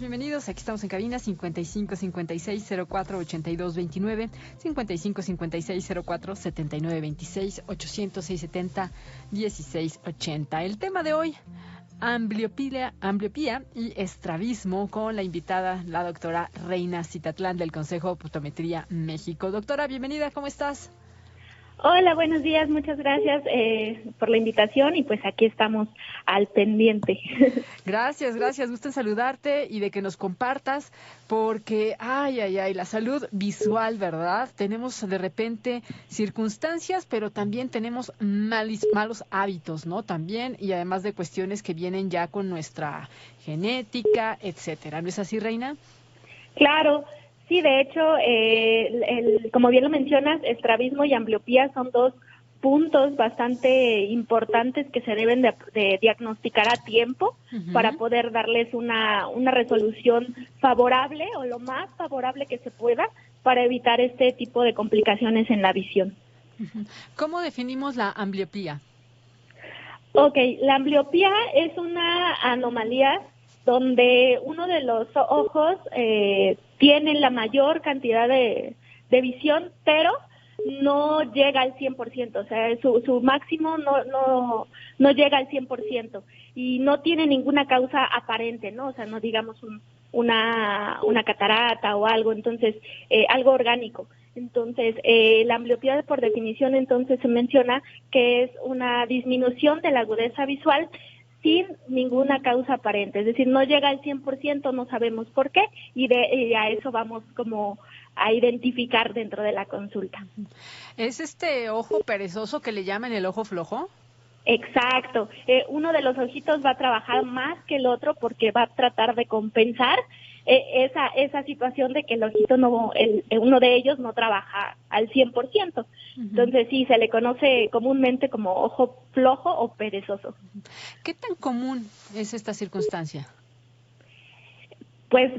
días, bienvenidos. Aquí estamos en cabina 55 56 04 82 29, 55 56 04 79 26, 800 670 16 80. El tema de hoy, ambliopía y estrabismo, con la invitada, la doctora Reina Citatlán del Consejo de Optometría México. Doctora, bienvenida, ¿cómo estás? Hola, buenos días, muchas gracias por la invitación y pues aquí estamos al pendiente. Gracias, gusto en saludarte y de que nos compartas porque, la salud visual, ¿verdad? Tenemos de repente circunstancias, pero también tenemos malos hábitos, ¿no? También, y además de cuestiones que vienen ya con nuestra genética, etcétera. ¿No es así, Reina? Claro, sí, de hecho, como bien lo mencionas, estrabismo y ambliopía son dos puntos bastante importantes que se deben de diagnosticar a tiempo para poder darles una resolución favorable o lo más favorable que se pueda para evitar este tipo de complicaciones en la visión. ¿Cómo definimos la ambliopía? Ok, la ambliopía es una anomalía donde uno de los ojos tiene la mayor cantidad de visión, pero no llega al 100%, o sea, su máximo no llega al 100% y no tiene ninguna causa aparente, ¿no? O sea, no digamos una catarata o algo, entonces, algo orgánico. Entonces, la ambliopía por definición entonces se menciona que es una disminución de la agudeza visual sin ninguna causa aparente, es decir, no llega al 100%, no sabemos por qué, y a eso vamos como a identificar dentro de la consulta. ¿Es este ojo perezoso que le llaman el ojo flojo? Exacto, uno de los ojitos va a trabajar más que el otro porque va a tratar de compensar esa situación de que el ojito uno de ellos no trabaja al 100%. Entonces sí, se le conoce comúnmente como ojo flojo o perezoso. ¿Qué tan común es esta circunstancia? Pues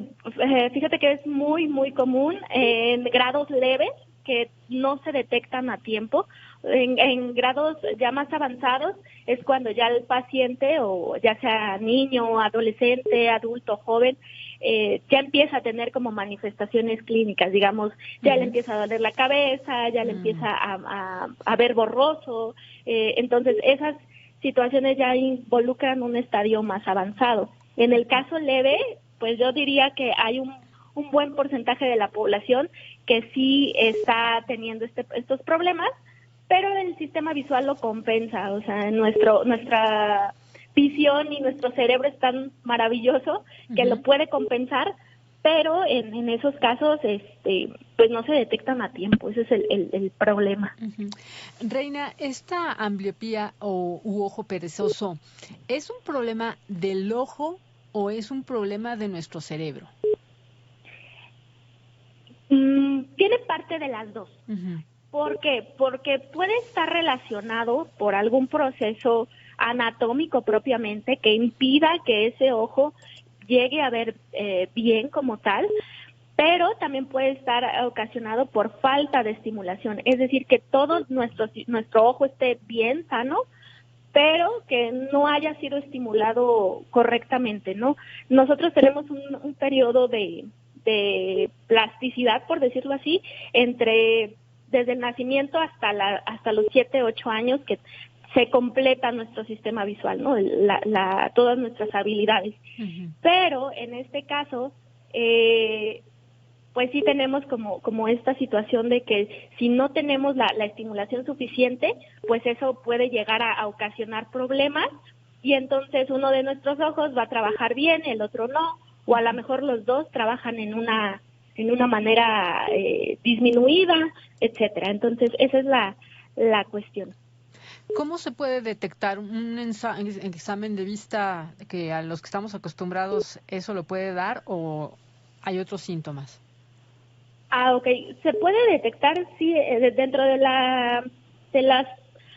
fíjate que es muy, muy común en grados leves que no se detectan a tiempo. En grados ya más avanzados es cuando ya el paciente, o ya sea niño, adolescente, adulto, joven, ya empieza a tener como manifestaciones clínicas, digamos, ya le empieza a doler la cabeza, ya le empieza a ver borroso. Entonces esas situaciones ya involucran un estadio más avanzado. En el caso leve, pues yo diría que hay un buen porcentaje de la población que sí está teniendo estos problemas, pero el sistema visual lo compensa, o sea, nuestra visión y nuestro cerebro es tan maravilloso que lo puede compensar, pero en esos casos pues no se detectan a tiempo, ese es el problema. Reina, ¿esta ambliopía u ojo perezoso es un problema del ojo o es un problema de nuestro cerebro? Tiene parte de las dos. ¿Por qué? Porque puede estar relacionado por algún proceso anatómico propiamente que impida que ese ojo llegue a ver bien como tal, pero también puede estar ocasionado por falta de estimulación, es decir, que todo nuestro ojo esté bien, sano, pero que no haya sido estimulado correctamente, ¿no? Nosotros tenemos un periodo de plasticidad, por decirlo así, desde el nacimiento hasta los 7, 8 años, que se completa nuestro sistema visual, ¿no? Todas nuestras habilidades. Pero en este caso, pues sí tenemos como esta situación de que si no tenemos la estimulación suficiente, pues eso puede llegar a ocasionar problemas, y entonces uno de nuestros ojos va a trabajar bien, el otro no, o a lo mejor los dos trabajan en una manera disminuida, etcétera. Entonces esa es la cuestión. ¿Cómo se puede detectar un examen de vista que a los que estamos acostumbrados eso lo puede dar, o hay otros síntomas? Ok. Se puede detectar, sí, dentro de las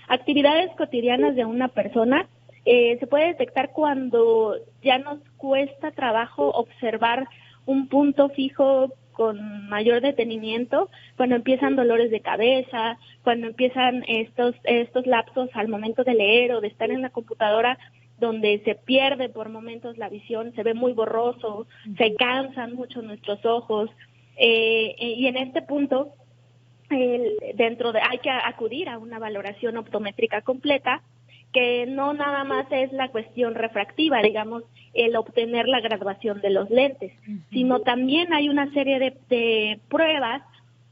actividades cotidianas de una persona. Se puede detectar cuando ya nos cuesta trabajo observar un punto fijo con mayor detenimiento, cuando empiezan dolores de cabeza, cuando empiezan estos lapsos al momento de leer o de estar en la computadora donde se pierde por momentos la visión, se ve muy borroso, se cansan mucho nuestros ojos, y en este punto hay que acudir a una valoración optométrica completa, que no nada más es la cuestión refractiva, digamos, el obtener la graduación de los lentes, sino también hay una serie de pruebas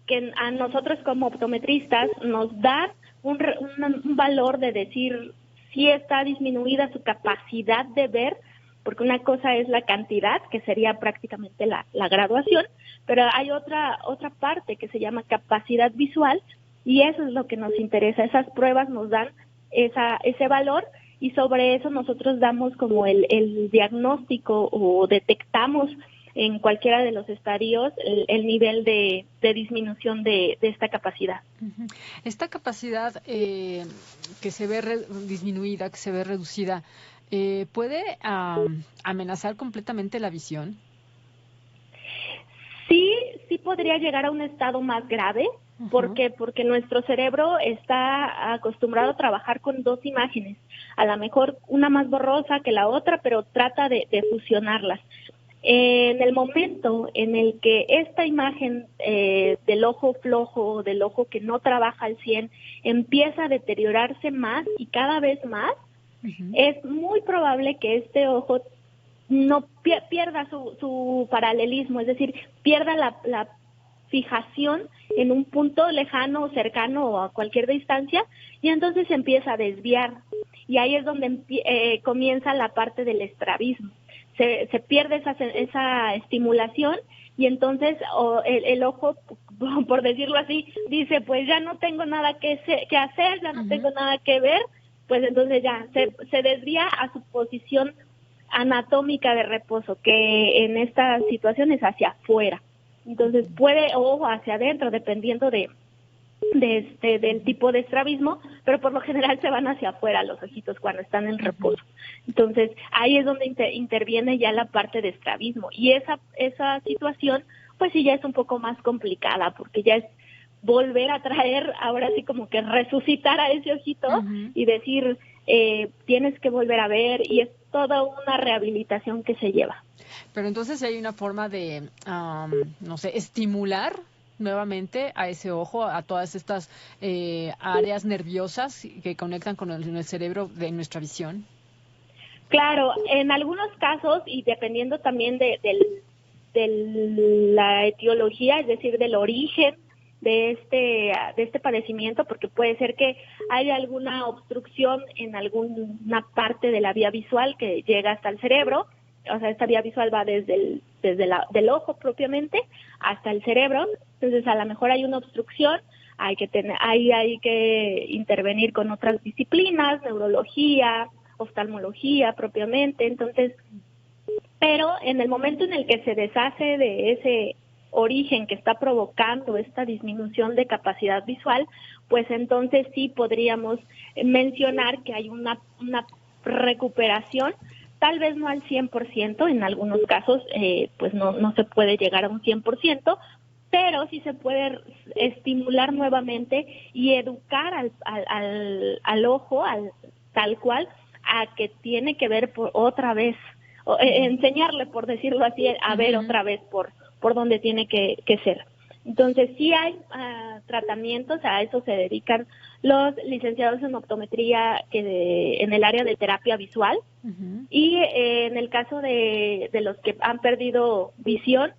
que a nosotros como optometristas nos dan un valor de decir si está disminuida su capacidad de ver, porque una cosa es la cantidad, que sería prácticamente la graduación, pero hay otra parte que se llama capacidad visual, y eso es lo que nos interesa. Esas pruebas nos dan ese valor, y sobre eso nosotros damos como el diagnóstico, o detectamos en cualquiera de los estadios el nivel de disminución de esta capacidad. Esta capacidad que se ve disminuida, que se ve reducida, ¿puede amenazar completamente la visión? Sí podría llegar a un estado más grave. ¿Por qué? Porque nuestro cerebro está acostumbrado a trabajar con dos imágenes, a lo mejor una más borrosa que la otra, pero trata de fusionarlas. En el momento en el que esta imagen del ojo flojo, del ojo que no trabaja al 100, empieza a deteriorarse más y cada vez más, es muy probable que este ojo no pierda su paralelismo, es decir, pierda la fijación en un punto lejano o cercano o a cualquier distancia, y entonces se empieza a desviar, y ahí es donde comienza la parte del estrabismo. Se pierde esa estimulación, y entonces el ojo, por decirlo así, dice, pues ya no tengo nada que hacer, ya no tengo nada que ver, pues entonces ya se desvía a su posición anatómica de reposo, que en esta situación es hacia afuera. Entonces o hacia adentro, dependiendo del tipo de estrabismo, pero por lo general se van hacia afuera los ojitos cuando están en reposo. Entonces ahí es donde interviene ya la parte de estrabismo, y esa situación pues sí ya es un poco más complicada, porque ya es volver a traer, ahora sí como que resucitar a ese ojito y decir, tienes que volver a ver, y es toda una rehabilitación que se lleva. Pero entonces hay una forma de, no sé, estimular nuevamente a ese ojo, a todas estas áreas nerviosas que conectan con el cerebro de nuestra visión. Claro, en algunos casos, y dependiendo también de la etiología, es decir, del origen de este padecimiento, porque puede ser que haya alguna obstrucción en alguna parte de la vía visual que llega hasta el cerebro. O sea, esta vía visual va desde del ojo propiamente hasta el cerebro. Entonces, a lo mejor hay una obstrucción, hay que intervenir con otras disciplinas, neurología, oftalmología propiamente. Entonces, pero en el momento en el que se deshace de ese origen que está provocando esta disminución de capacidad visual, pues entonces sí podríamos mencionar que hay una recuperación, tal vez no al 100%, en algunos casos pues no se puede llegar a un 100%, pero sí se puede estimular nuevamente y educar al ojo, tal cual, a que tiene que ver otra vez, enseñarle, por decirlo así, a ver otra vez por donde tiene que ser. Entonces sí hay tratamientos, a eso se dedican los licenciados en optometría en el área de terapia visual, y en el caso de los que han perdido visión,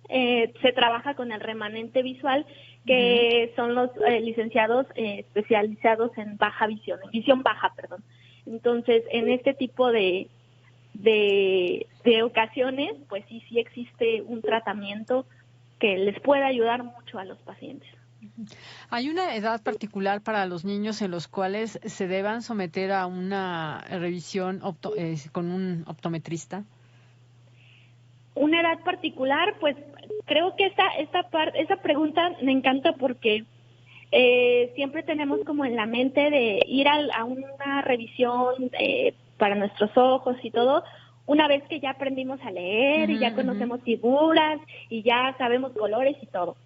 se trabaja con el remanente visual, que son los licenciados especializados en baja visión, en visión baja, perdón. Entonces, en este tipo de ocasiones, pues sí existe un tratamiento que les puede ayudar mucho a los pacientes. ¿Hay una edad particular para los niños en los cuales se deban someter a una revisión con un optometrista? Una edad particular, pues creo que esa pregunta me encanta, porque siempre tenemos como en la mente de ir a una revisión para nuestros ojos y todo, una vez que ya aprendimos a leer y ya conocemos figuras y ya sabemos colores y todo.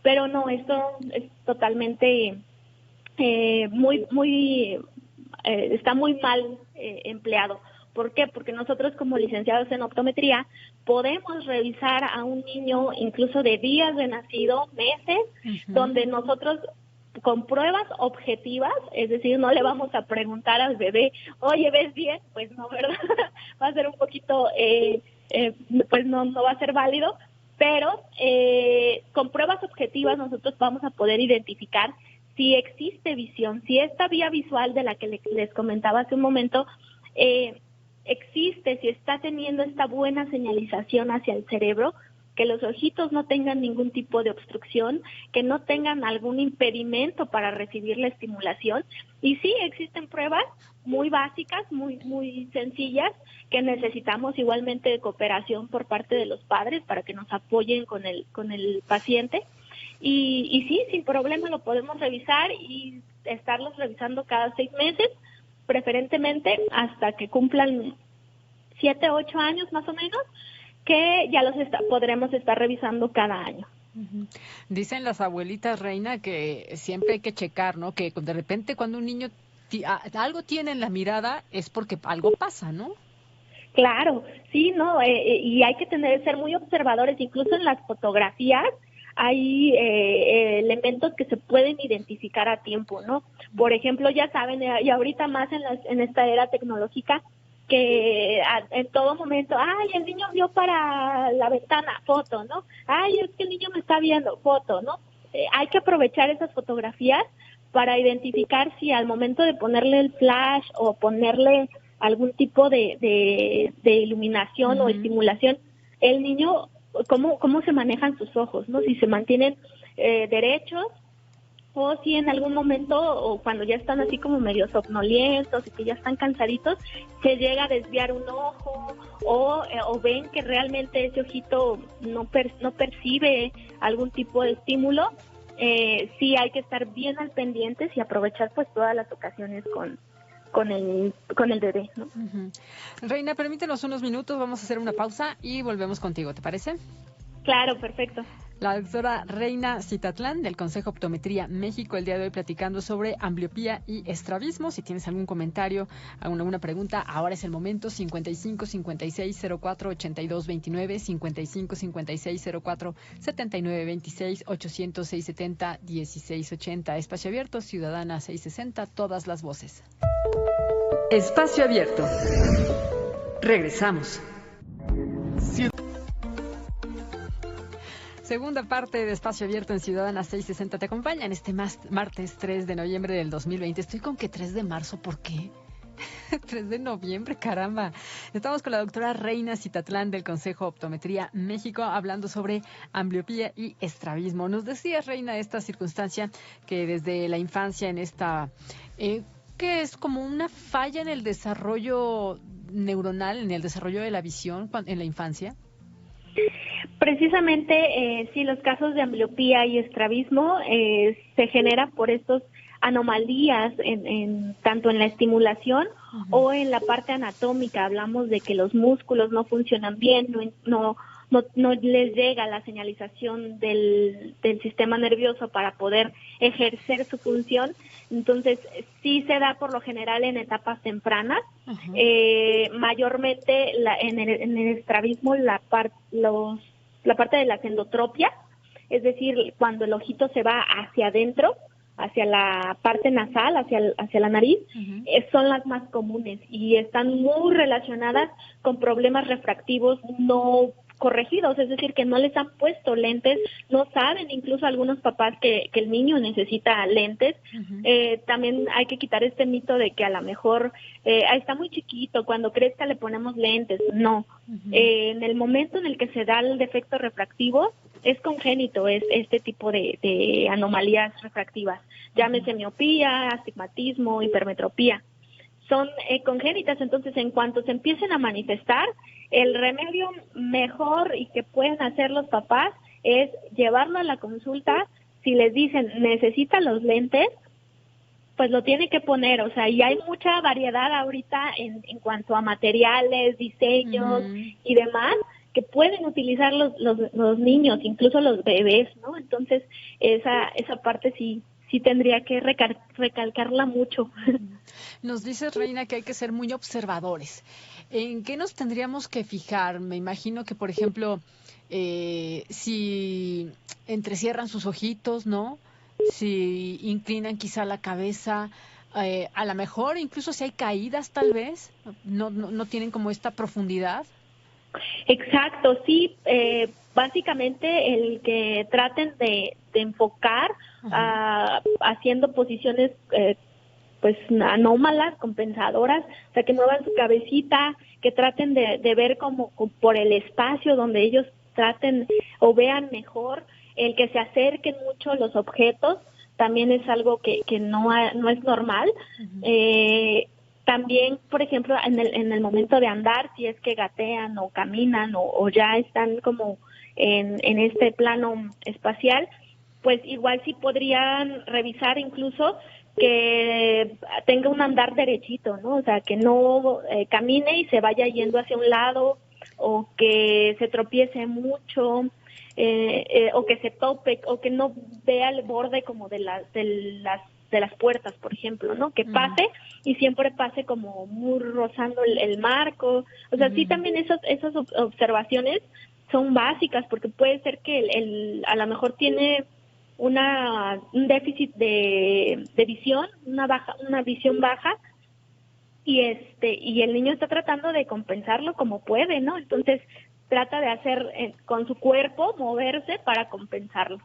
Pero no, esto es totalmente está muy mal empleado. ¿Por qué? Porque nosotros como licenciados en optometría podemos revisar a un niño incluso de días de nacido, meses, donde nosotros con pruebas objetivas, es decir, no le vamos a preguntar al bebé, oye, ¿ves bien? Pues no, ¿verdad? Va a ser un poquito, pues no va a ser válido, pero con pruebas objetivas nosotros vamos a poder identificar si existe visión, si esta vía visual de la que les comentaba hace un momento existe, si está teniendo esta buena señalización hacia el cerebro, que los ojitos no tengan ningún tipo de obstrucción, que no tengan algún impedimento para recibir la estimulación. Y sí, existen pruebas muy básicas, muy sencillas, que necesitamos igualmente de cooperación por parte de los padres para que nos apoyen con el paciente. Y sí, sin problema lo podemos revisar y estarlos revisando cada 6 meses, preferentemente hasta que cumplan 7, 8 años más o menos, que ya podremos estar revisando cada año. Dicen las abuelitas, Reina, que siempre hay que checar, ¿no? Que de repente cuando un niño algo tiene en la mirada es porque algo pasa, ¿no? Claro, sí, no, y hay que ser muy observadores, incluso en las fotografías hay elementos que se pueden identificar a tiempo, ¿no? Por ejemplo, ya saben, y ahorita más en esta era tecnológica, que en todo momento, ay, el niño vio para la ventana, foto, ¿no? Ay, es que el niño me está viendo, foto, ¿no? Hay que aprovechar esas fotografías para identificar si al momento de ponerle el flash o ponerle algún tipo de iluminación o estimulación, el niño, cómo se manejan sus ojos, ¿no? Si se mantienen derechos, o si en algún momento, o cuando ya están así como medio somnolientos y que ya están cansaditos, se llega a desviar un ojo, o ven que realmente ese ojito no percibe algún tipo de estímulo. Sí hay que estar bien al pendientes y aprovechar pues todas las ocasiones con el bebé, ¿no? Reina, permítenos unos minutos, vamos a hacer una pausa y volvemos contigo, ¿te parece? Claro, perfecto. La doctora Reina Citatlán del Consejo Optometría México, el día de hoy platicando sobre ambliopía y estrabismo. Si tienes algún comentario, alguna pregunta, ahora es el momento. 55 56 04 82 29, 55 56 04 79 26, 800 670 16 80. Espacio abierto, Ciudadana 660, todas las voces. Espacio abierto. Regresamos. Segunda parte de Espacio Abierto en Ciudadana 660 te acompaña en este martes 3 de noviembre del 2020. Estoy con que 3 de marzo, ¿por qué? 3 de noviembre, caramba. Estamos con la doctora Reina Citatlán del Consejo Optometría México hablando sobre ambliopía y estrabismo. Nos decías, Reina, esta circunstancia que desde la infancia en esta... que es como una falla en el desarrollo neuronal, en el desarrollo de la visión en la infancia. Precisamente, sí, los casos de ambliopía y estrabismo se generan por estos anomalías tanto en la estimulación o en la parte anatómica. Hablamos de que los músculos no funcionan bien, no les llega la señalización del sistema nervioso para poder ejercer su función. Entonces, sí se da por lo general en etapas tempranas. Mayormente en el estrabismo la parte de la endotropia, es decir, cuando el ojito se va hacia adentro, hacia la parte nasal, hacia la nariz, son las más comunes y están muy relacionadas con problemas refractivos no corregidos, es decir, que no les han puesto lentes, no saben incluso algunos papás que el niño necesita lentes. También hay que quitar este mito de que a lo mejor está muy chiquito, cuando crezca le ponemos lentes. No, en el momento en el que se da el defecto refractivo es congénito, es este tipo de anomalías refractivas, llámese miopía, astigmatismo, hipermetropía. Son congénitas, entonces en cuanto se empiecen a manifestar, el remedio mejor y que pueden hacer los papás es llevarlo a la consulta. Si les dicen necesita los lentes, pues lo tiene que poner, o sea, y hay mucha variedad ahorita en cuanto a materiales, diseños y demás que pueden utilizar los niños, incluso los bebés, ¿no? Entonces esa parte sí sí tendría que recalcarla mucho. Nos dice Reina que hay que ser muy observadores. ¿En qué nos tendríamos que fijar? Me imagino que, por ejemplo, si entrecierran sus ojitos, ¿no? Si inclinan quizá la cabeza, a lo mejor incluso si hay caídas tal vez, no tienen como esta profundidad. Exacto, sí, básicamente el que traten de enfocar Ajá. haciendo posiciones pues anómalas, compensadoras, o sea, que muevan su cabecita, que traten de ver como por el espacio donde ellos traten o vean mejor, el que se acerquen mucho los objetos, también es algo que no es normal. Ujú. También, por ejemplo, en el momento de andar, si es que gatean o caminan o ya están como en este plano espacial, pues igual sí podrían revisar incluso que tenga un andar derechito, ¿no? O sea, que no camine y se vaya yendo hacia un lado o que se tropiece mucho o que se tope o que no vea el borde como de las puertas, por ejemplo, ¿no? Que Ujú. pase y siempre pase como muy rozando el marco. O sea, sí Ujú. también esas observaciones son básicas porque puede ser que a lo mejor tiene un déficit de visión, una visión baja y el niño está tratando de compensarlo como puede, ¿no? Entonces trata de hacer con su cuerpo moverse para compensarlo.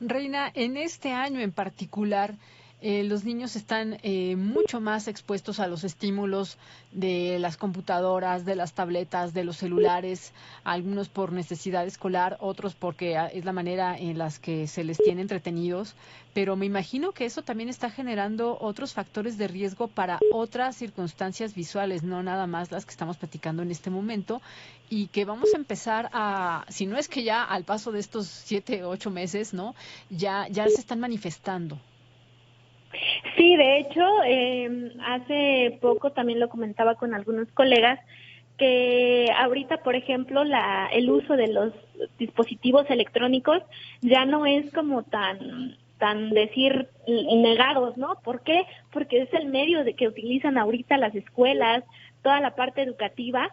Reina, en este año en particular, los niños están mucho más expuestos a los estímulos de las computadoras, de las tabletas, de los celulares, algunos por necesidad escolar, otros porque es la manera en las que se les tiene entretenidos, pero me imagino que eso también está generando otros factores de riesgo para otras circunstancias visuales, no nada más las que estamos platicando en este momento, y que vamos a empezar si no es que ya al paso de estos 7, 8 meses, ¿no? Ya se están manifestando. Sí, de hecho, hace poco también lo comentaba con algunos colegas que ahorita, por ejemplo, el uso de los dispositivos electrónicos ya no es como tan decir negados, ¿no? ¿Por qué? Porque es el medio de que utilizan ahorita las escuelas, toda la parte educativa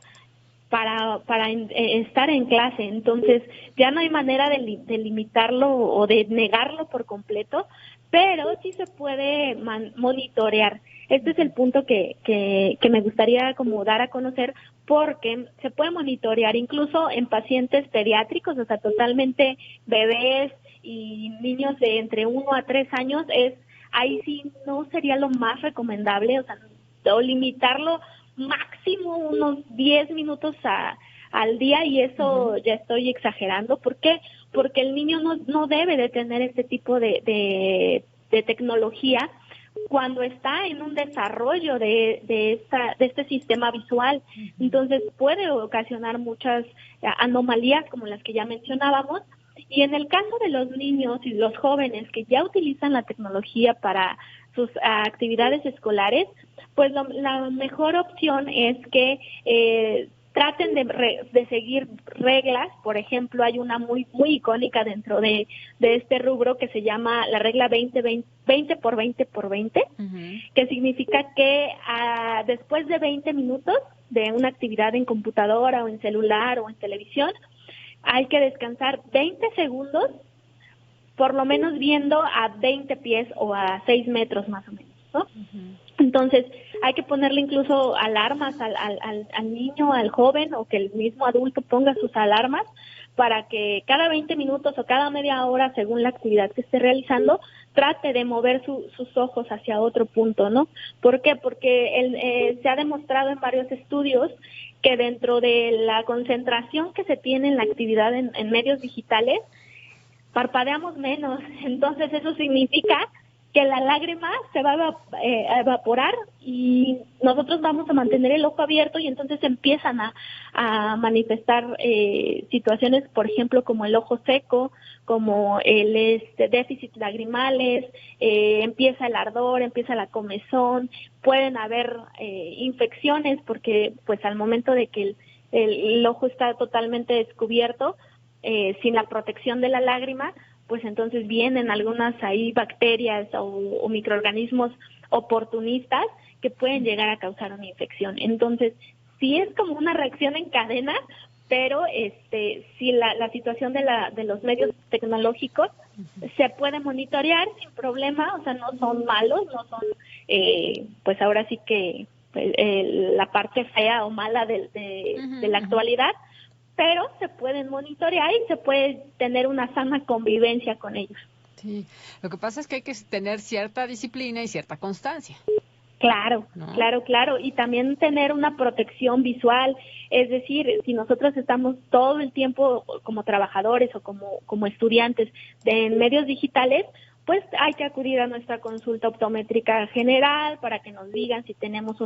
para estar en clase. Entonces, ya no hay manera de limitarlo o de negarlo por completo, pero sí se puede monitorear. Este es el punto que me gustaría como dar a conocer porque se puede monitorear incluso en pacientes pediátricos, o sea, totalmente bebés y niños de entre 1 a 3 años, ahí sí no sería lo más recomendable, o sea, o limitarlo máximo unos 10 minutos al día y Ujú. eso ya estoy exagerando. ¿Por qué? Porque el niño no debe de tener este tipo de tecnología cuando está en un desarrollo de este sistema visual. Ujú. Entonces puede ocasionar muchas anomalías como las que ya mencionábamos. Y en el caso de los niños y los jóvenes que ya utilizan la tecnología para sus actividades escolares, pues la mejor opción es que traten de seguir reglas. Por ejemplo, hay una muy icónica dentro de este rubro que se llama la regla 20 por 20 por 20, Ujú. que significa que después de 20 minutos de una actividad en computadora o en celular o en televisión, hay que descansar 20 segundos, por lo menos viendo a 20 pies o a 6 metros más o menos, ¿no? Ujú. Entonces, hay que ponerle incluso alarmas al niño, al joven, o que el mismo adulto ponga sus alarmas para que cada 20 minutos o cada media hora, según la actividad que esté realizando, trate de mover sus ojos hacia otro punto, ¿no? ¿Por qué? Porque se ha demostrado en varios estudios que dentro de la concentración que se tiene en la actividad en medios digitales, parpadeamos menos. Entonces eso significa que la lágrima se va a evaporar y nosotros vamos a mantener el ojo abierto y entonces empiezan a manifestar situaciones, por ejemplo, como el ojo seco, como el déficit lagrimales, empieza el ardor, empieza la comezón, pueden haber infecciones porque pues al momento de que el ojo está totalmente descubierto, sin la protección de la lágrima, pues entonces vienen algunas ahí bacterias o microorganismos oportunistas que pueden llegar a causar una infección. Entonces, sí es como una reacción en cadena, pero si la situación de los medios tecnológicos se puede monitorear sin problema, o sea, no son malos, no son, pues ahora sí que la parte fea o mala de la actualidad, pero se pueden monitorear y se puede tener una sana convivencia con ellos. Sí, lo que pasa es que hay que tener cierta disciplina y cierta constancia. Claro, ¿no? claro, y también tener una protección visual, es decir, si nosotros estamos todo el tiempo como trabajadores o como estudiantes en medios digitales, pues hay que acudir a nuestra consulta optométrica general para que nos digan si tenemos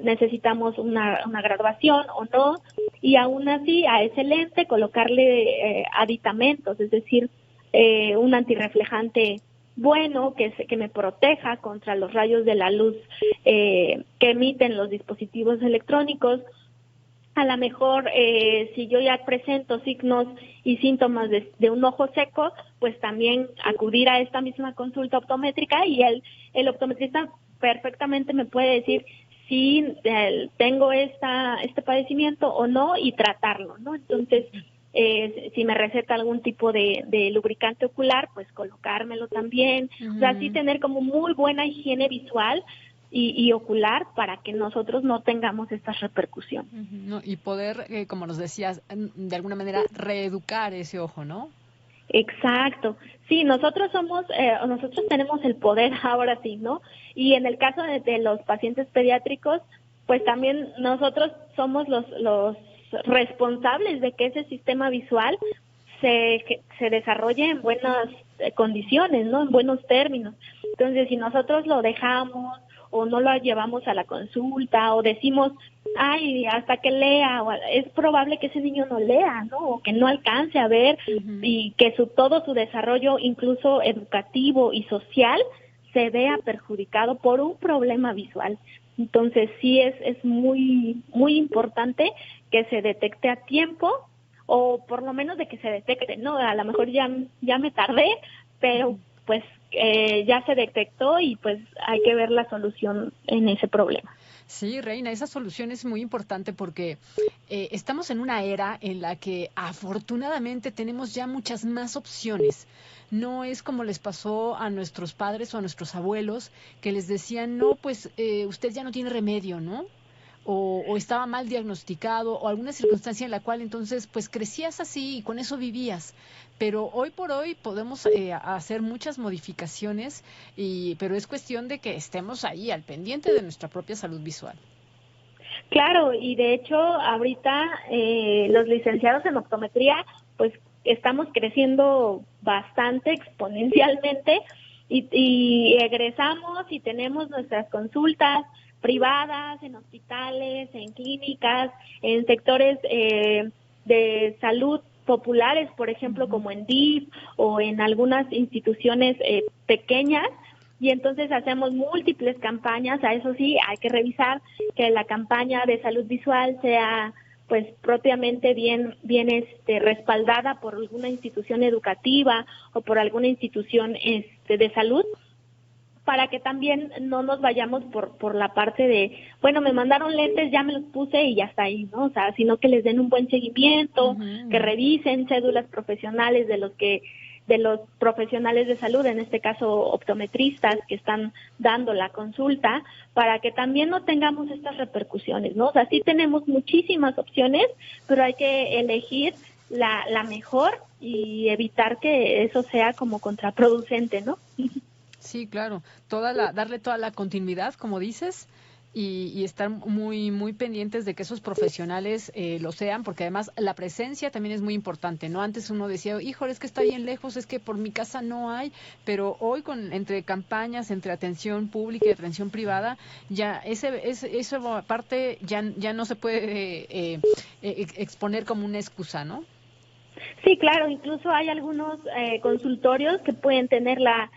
necesitamos una graduación o no, y aún así a ese lente colocarle aditamentos, es decir, un antirreflejante bueno, que me proteja contra los rayos de la luz que emiten los dispositivos electrónicos. A lo mejor, si yo ya presento signos y síntomas de un ojo seco, pues también acudir a esta misma consulta optométrica y el optometrista perfectamente me puede decir si tengo este padecimiento o no y tratarlo, ¿no? Entonces, si me receta algún tipo de lubricante ocular, pues colocármelo también. O sea, sí tener como muy buena higiene visual y ocular para que nosotros no tengamos estas repercusiones. No, y poder, como nos decías, de alguna manera reeducar ese ojo, ¿no? Exacto. Sí, nosotros tenemos el poder ahora sí, ¿no? Y en el caso de los pacientes pediátricos, pues también nosotros somos los responsables de que ese sistema visual se desarrolle en buenas condiciones, ¿no? En buenos términos. Entonces, si nosotros lo dejamos o no lo llevamos a la consulta o decimos, ay, hasta que lea, es probable que ese niño no lea, ¿no? O que no alcance a ver y que todo su desarrollo, incluso educativo y social, se vea perjudicado por un problema visual. Entonces, sí es muy, muy importante que se detecte a tiempo, o por lo menos de que se detecte, ¿no? A lo mejor ya me tardé, pero pues ya se detectó y pues hay que ver la solución en ese problema. Sí, Reina, esa solución es muy importante porque estamos en una era en la que afortunadamente tenemos ya muchas más opciones. No es como les pasó a nuestros padres o a nuestros abuelos que les decían, no, pues usted ya no tiene remedio, ¿no? O estaba mal diagnosticado o alguna circunstancia en la cual entonces pues crecías así y con eso vivías. Pero hoy por hoy podemos hacer muchas modificaciones, pero es cuestión de que estemos ahí al pendiente de nuestra propia salud visual. Claro, y de hecho ahorita los licenciados en optometría pues estamos creciendo bastante exponencialmente y egresamos y tenemos nuestras consultas privadas, en hospitales, en clínicas, en sectores de salud populares, por ejemplo, como en DIF o en algunas instituciones pequeñas, y entonces hacemos múltiples campañas. A eso sí, hay que revisar que la campaña de salud visual sea pues propiamente bien respaldada por alguna institución educativa o por alguna institución de salud, para que también no nos vayamos por la parte de, bueno, me mandaron lentes, ya me los puse y ya está ahí, ¿no? O sea, sino que les den un buen seguimiento, que revisen cédulas profesionales de los profesionales de salud, en este caso optometristas que están dando la consulta, para que también no tengamos estas repercusiones, ¿no? O sea, sí tenemos muchísimas opciones, pero hay que elegir la mejor y evitar que eso sea como contraproducente, ¿no? Sí, claro, darle toda la continuidad, como dices, y estar muy, muy pendientes de que esos profesionales lo sean, porque además la presencia también es muy importante, ¿no? Antes uno decía, híjole, es que está bien lejos, es que por mi casa no hay, pero hoy entre campañas, entre atención pública y atención privada, ya esa parte ya no se puede exponer como una excusa, ¿no? Sí, claro, incluso hay algunos consultorios que pueden tener la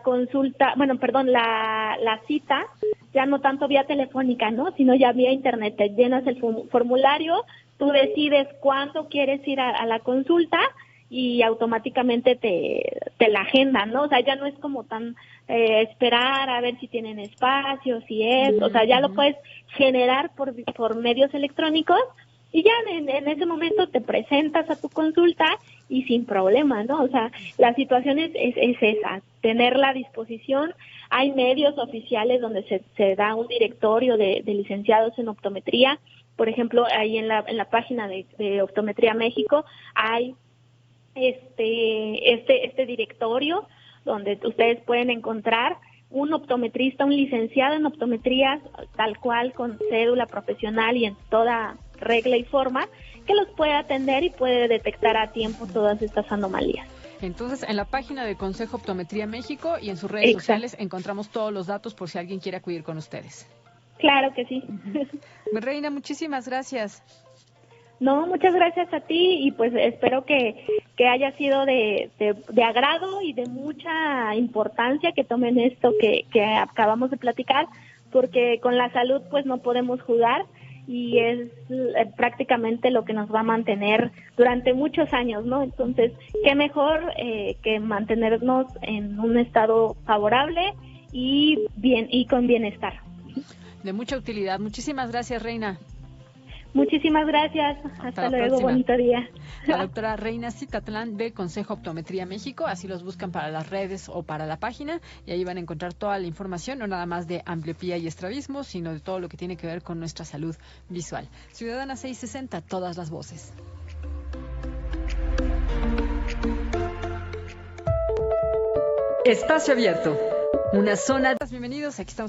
consulta, bueno, perdón, la cita, ya no tanto vía telefónica, ¿no? Sino ya vía internet. Te llenas el formulario, tú decides cuándo quieres ir a la consulta y automáticamente te la agendan, ¿no? O sea, ya no es como tan esperar a ver si tienen espacio, si es, o sea, ya lo puedes generar por medios electrónicos y ya en ese momento te presentas a tu consulta y sin problema, ¿no? O sea, la situación es esa, tenerla a disposición. Hay medios oficiales donde se da un directorio de licenciados en optometría. Por ejemplo, ahí en la página de Optometría México hay este directorio donde ustedes pueden encontrar un optometrista, un licenciado en optometría, tal cual, con cédula profesional y en toda regla y forma, que los puede atender y puede detectar a tiempo todas estas anomalías. Entonces, en la página de Consejo Optometría México y en sus redes sociales encontramos todos los datos por si alguien quiere acudir con ustedes. Claro que sí. Reina, muchísimas gracias. No, muchas gracias a ti y pues espero que haya sido de agrado y de mucha importancia que tomen esto que acabamos de platicar, porque con la salud pues no podemos jugar y es prácticamente lo que nos va a mantener durante muchos años, ¿no? Entonces, qué mejor que mantenernos en un estado favorable y con bienestar. De mucha utilidad. Muchísimas gracias, Reina. Muchísimas gracias. Hasta luego. Bonito día. La doctora Reina Citatlán de Consejo Optometría México, así los buscan para las redes o para la página y ahí van a encontrar toda la información, no nada más de ambliopía y estrabismo, sino de todo lo que tiene que ver con nuestra salud visual. Ciudadana 660, todas las voces. Espacio abierto. Una zona. Bienvenidos, aquí estamos.